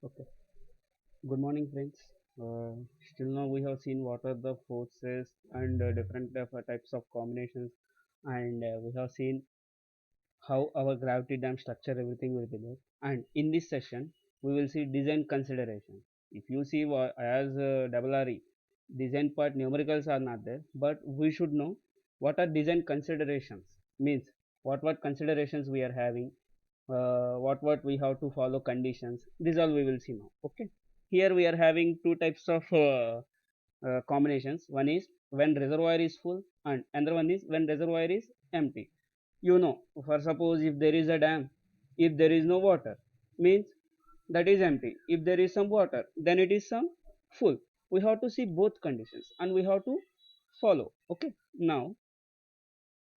Okay. Good morning, friends. Uh, Still now we have seen what are the forces and different types of combinations, and we have seen how our gravity dam structure everything will be there. And in this session, we will see design consideration. If you see as double RE, design part numericals are not there, but we should know what are design considerations. Means what considerations we are having, what we have to follow conditions. This all we will see now. Okay. Here we are having two types of combinations. One is when reservoir is full, and another one is when reservoir is empty. For suppose if there is a dam, if there is no water, means that is empty. If there is some water, then it is some full. We have to see both conditions and we have to follow. Okay. Now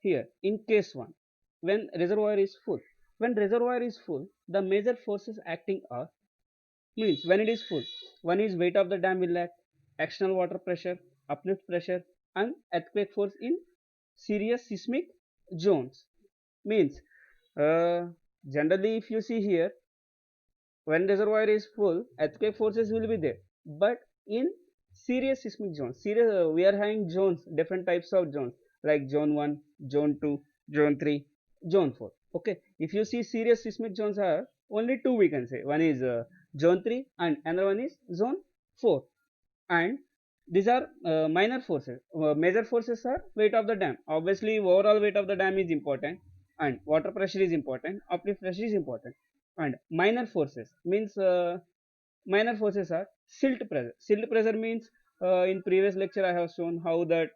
here in case 1, when reservoir is full, the major forces acting are, means when it is full, one is weight of the dam will act, external water pressure, uplift pressure, and earthquake force in serious seismic zones. Means uh, generally if you see here, when reservoir is full, earthquake forces will be there, but in serious seismic zones, we are having zones, different types of zones, like zone 1, zone 2, zone 3, zone 4. Okay, if you see serious seismic zones are only two, we can say one is zone 3 and another one is zone 4. And these are minor forces. Major forces are weight of the dam. Obviously overall weight of the dam is important, and water pressure is important, uplift pressure is important. And minor forces means minor forces are silt pressure. Silt pressure means, in previous lecture I have shown how that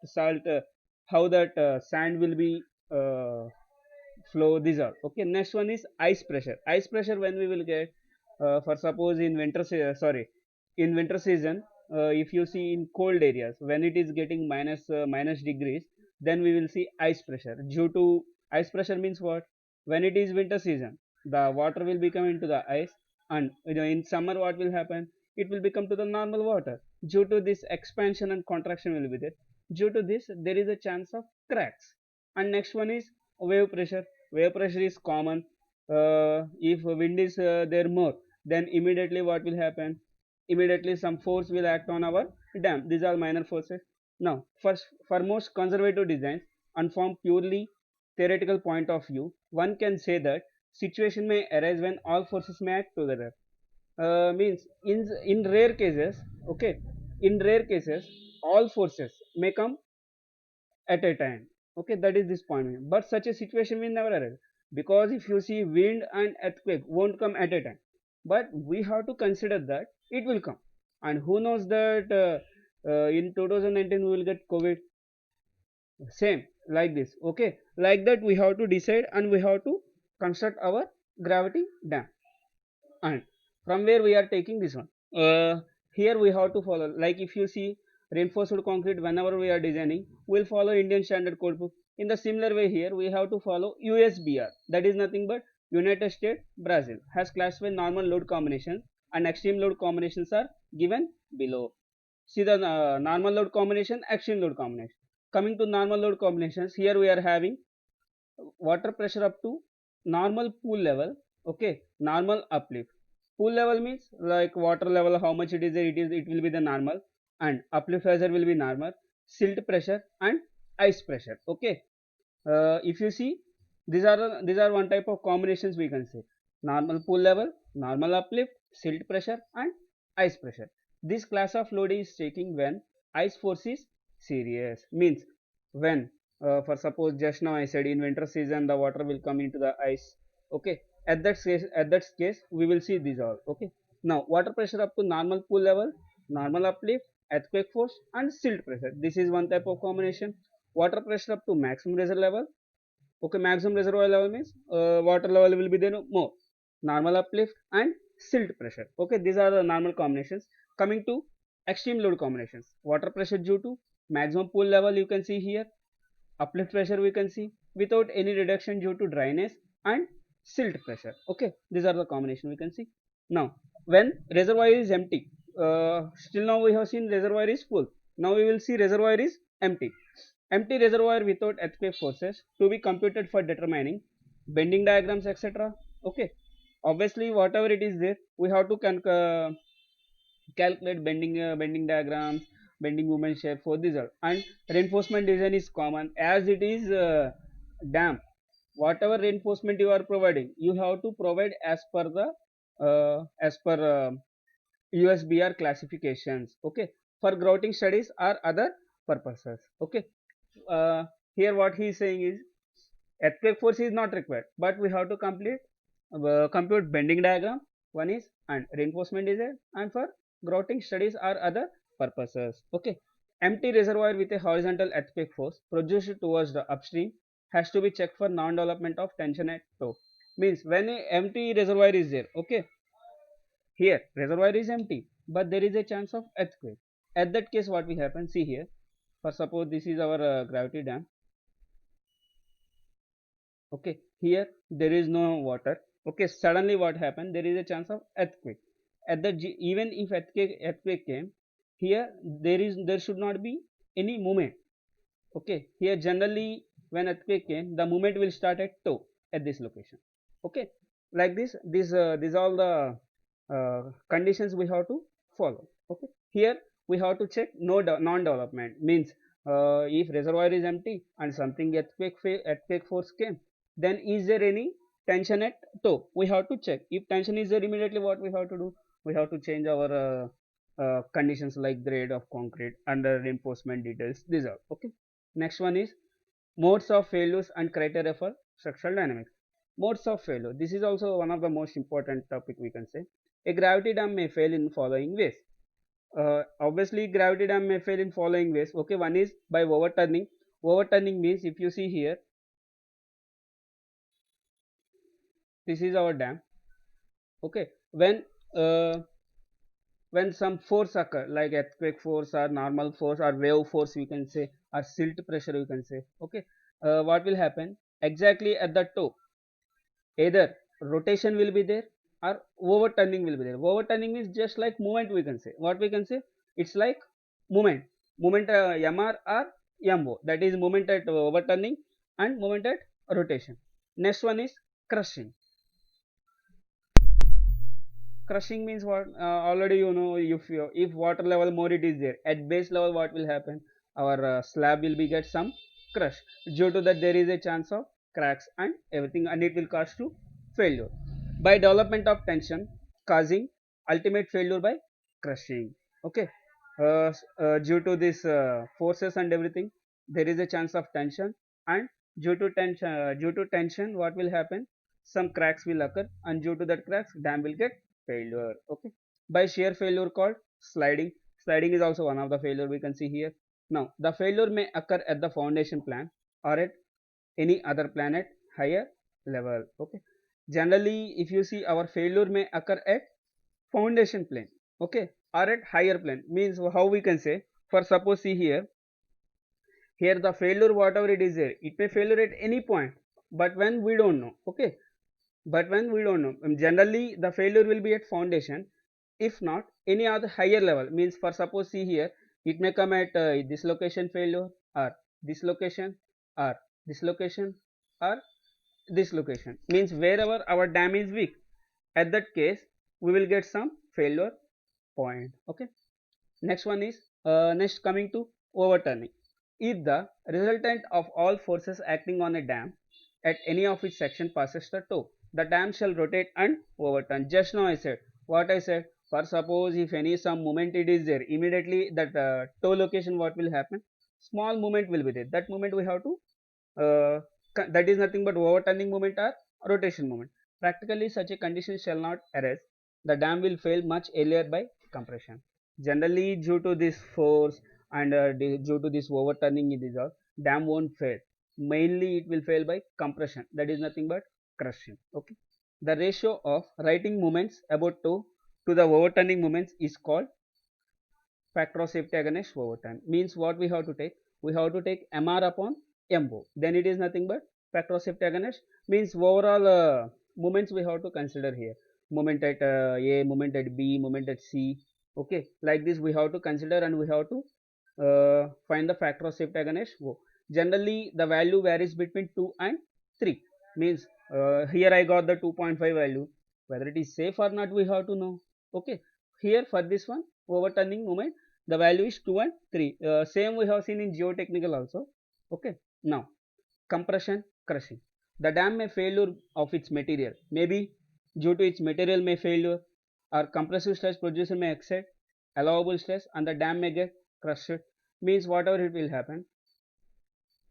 sand will be uh, flow. These are okay. Next one is ice pressure. Ice pressure when we will get, for suppose in winter season, if you see in cold areas when it is getting minus degrees, then we will see ice pressure. Due to ice pressure means what, when it is winter season, the water will become into the ice, and in summer what will happen, it will become to the normal water. Due to this expansion and contraction will be there. Due to this there is a chance of cracks. And next one is wave pressure. Wave pressure is common. If wind is there more, then immediately what will happen, immediately some force will act on our dam. These are minor forces. Now first, for most conservative designs and from purely theoretical point of view, one can say that situation may arise when all forces may act together. Means in rare cases, okay, in rare cases all forces may come at a time. Okay, that is this point. But such a situation will never arise, because if you see, wind and earthquake won't come at a time, but we have to consider that it will come. And who knows that in 2019 we will get COVID. Same like this. Okay, like that we have to decide and we have to construct our gravity dam. And from where we are taking this one, here we have to follow, like if you see reinforced concrete, whenever we are designing, we'll follow Indian standard code book. In the similar way, here we have to follow USBR, that is nothing but United States Brazil has classified normal load combinations, and extreme load combinations are given below. See the normal load combination, extreme load combination. Coming to normal load combinations, here we are having water pressure up to normal pool level. Okay, normal uplift. Pool level means like water level, how much it is, it will be the normal, and uplift pressure will be normal, silt pressure and ice pressure. Okay, if you see, these are one type of combinations, we can say normal pool level, normal uplift, silt pressure and ice pressure. This class of load is taking when ice force is serious. Means when, for suppose just now I said in winter season the water will come into the ice. Okay, at that case we will see these all. Okay, now water pressure up to normal pool level, normal uplift, earthquake force and silt pressure, this is one type of combination. Water pressure up to maximum reservoir level. Okay, maximum reservoir level means water level will be there more, normal uplift and silt pressure. Okay, these are the normal combinations. Coming to extreme load combinations, water pressure due to maximum pool level, you can see here, uplift pressure we can see without any reduction due to dryness, and silt pressure. Okay, these are the combination we can see. Now when reservoir is empty, still now we have seen reservoir is full, now we will see reservoir is empty. Empty reservoir without earthquake forces to be computed for determining bending diagrams, etc. Okay, obviously whatever it is there, we have to calculate bending diagrams, bending moment shape for this all. And reinforcement design is common as it is dam. Whatever reinforcement you are providing, you have to provide as per USBR classifications. Okay, for grouting studies or other purposes. Okay, uh, here what he is saying is earthquake force is not required, but we have to compute bending diagram. One is and reinforcement design, and for grouting studies or other purposes. Okay, empty reservoir with a horizontal earthquake force produced towards the upstream has to be checked for non-development of tension at toe. Means when a empty reservoir is there, okay, here reservoir is empty, but there is a chance of earthquake. At that case, what will happen? See here. For suppose this is our gravity dam. Okay, here there is no water. Okay, suddenly what happened? There is a chance of earthquake. At the even if earthquake came, here there should not be any movement. Okay, here generally when earthquake came, the movement will start at toe at this location. Okay, like this all the conditions we have to follow. Okay, here we have to check no non-development means if reservoir is empty and something earthquake force came, then is there any tension at toe? We have to check. If tension is there, immediately what we have to do? We have to change our conditions like grade of concrete under reinforcement details. These are okay. Next one is modes of failures and criteria for structural dynamics. Modes of failure. This is also one of the most important topic we can say. A gravity dam may fail in following ways. Obviously, gravity dam may fail in following ways. Okay, one is by overturning. Overturning means if you see here, this is our dam. Okay, uh, when some force occur like earthquake force or normal force or wave force we can say or silt pressure we can say. Okay, what will happen exactly at the toe? Either rotation will be there or overturning will be there. Overturning means just like movement we can say. What we can say? It's like movement MR or MO, that is movement at overturning and movement at rotation. Next one is crushing. Crushing means what? Already you know, if water level more it is there at base level, what will happen? Our slab will be get some crush. Due to that there is a chance of cracks and everything, and it will cause to failure by development of tension, causing ultimate failure by crushing. Okay, due to this forces and everything, there is a chance of tension, and due to tension what will happen? Some cracks will occur, and due to that cracks dam will get failure. Okay, by shear failure called sliding is also one of the failure we can see here. Now the failure may occur at the foundation plan or at any other plan at higher level. Okay, generally if you see our failure may occur at foundation plane. Okay, or at higher plane means how we can say, for suppose see here the failure whatever it is there, it may failure at any point, but when we don't know. Okay, but when we don't know, generally the failure will be at foundation, if not any other higher level. Means for suppose see here, it may come at this location failure, or this location, or this location, or this location. Means wherever our dam is weak, at that case we will get some failure point. Okay, next one is next coming to overturning. If the resultant of all forces acting on a dam at any of its section passes the toe, the dam shall rotate and overturn. Just now I said what I said. For suppose if any some movement it is there, immediately that toe location what will happen? Small movement will be there. That movement we have to that is nothing but overturning movement or rotation movement. Practically such a condition shall not arise. The dam will fail much earlier by compression. Generally due to this force and due to this overturning it is all, dam won't fail. Mainly it will fail by compression, that is nothing but crushing. Okay, the ratio of writing moments about toe to the overturning moments is called factor of safety against overturn. Means what we have to take? We have to take MR upon MO. Then it is nothing but factor of safety against, means overall moments we have to consider here. Moment at A, moment at B, moment at C. Okay, like this we have to consider, and we have to find the factor of safety against O. Generally the value varies between 2 and 3. Means here I got the 2.5 value. Whether it is safe or not, we have to know. Okay, here for this one overturning moment, the value is 2 and 3. Same we have seen in geotechnical also. Okay, now compression crushing. The dam may failure of its material, maybe due to its material may failure, or compressive stress producer may exceed allowable stress and the dam may get crushed. Means whatever it will happen.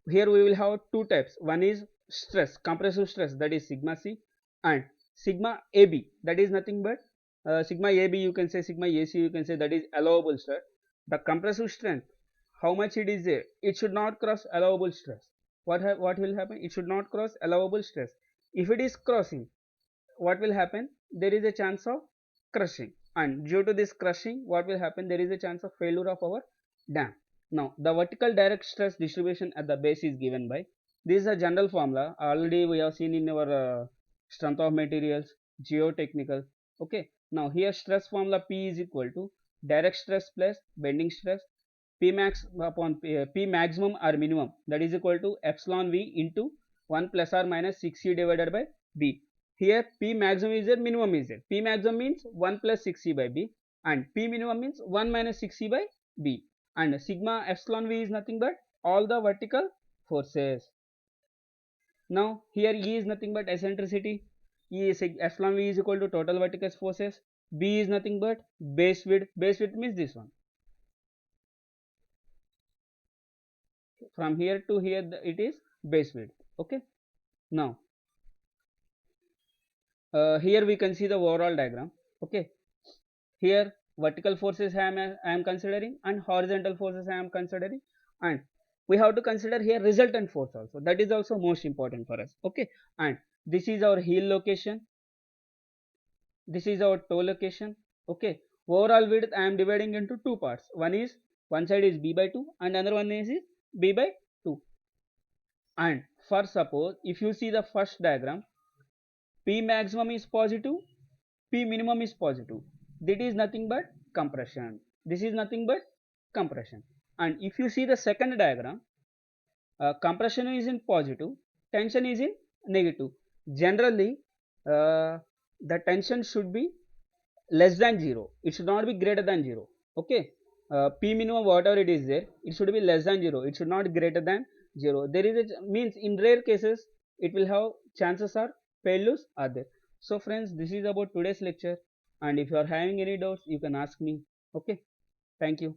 Here we will have two types. One is stress, compressive stress, that is sigma c, and sigma ab, that is nothing but sigma ab, you can say sigma ac, you can say, that is allowable stress. The compressive strength, how much it is there, it should not cross allowable stress. What will happen, it should not cross allowable stress. If it is crossing, what will happen, there is a chance of crushing, and due to this crushing, what will happen, there is a chance of failure of our dam. Now the vertical direct stress distribution at the base is given by, this is a general formula already we have seen in our strength of materials, geotechnical. Okay, now here stress formula P is equal to direct stress plus bending stress, P max upon P maximum or minimum, that is equal to epsilon V into 1 plus or minus 6C divided by B. Here P maximum is there, minimum is there. P maximum means 1 plus 6C by B, and P minimum means 1 minus 6C by B, and sigma epsilon V is nothing but all the vertical forces. Now here E is nothing but eccentricity, E is epsilon V is equal to total vertical forces, B is nothing but base width means this one. From here to here it is base width. Okay, now here we can see the overall diagram. Okay, here vertical forces I am considering and horizontal forces I am considering, and we have to consider here resultant force also, that is also most important for us. Okay, and this is our heel location, this is our toe location. Okay, overall width I am dividing into two parts, one side is b by 2 and another one is b by 2. And for suppose if you see the first diagram, P maximum is positive, P minimum is positive, that is nothing but compression, this is nothing but compression. And if you see the second diagram, compression is in positive, tension is in negative. Generally the tension should be less than 0, it should not be greater than 0. Okay, P minimum whatever it is there, it should be less than 0, it should not greater than 0. There is a means in rare cases it will have chances are failures are there. So friends, this is about today's lecture, and if you are having any doubts you can ask me. Okay, thank you.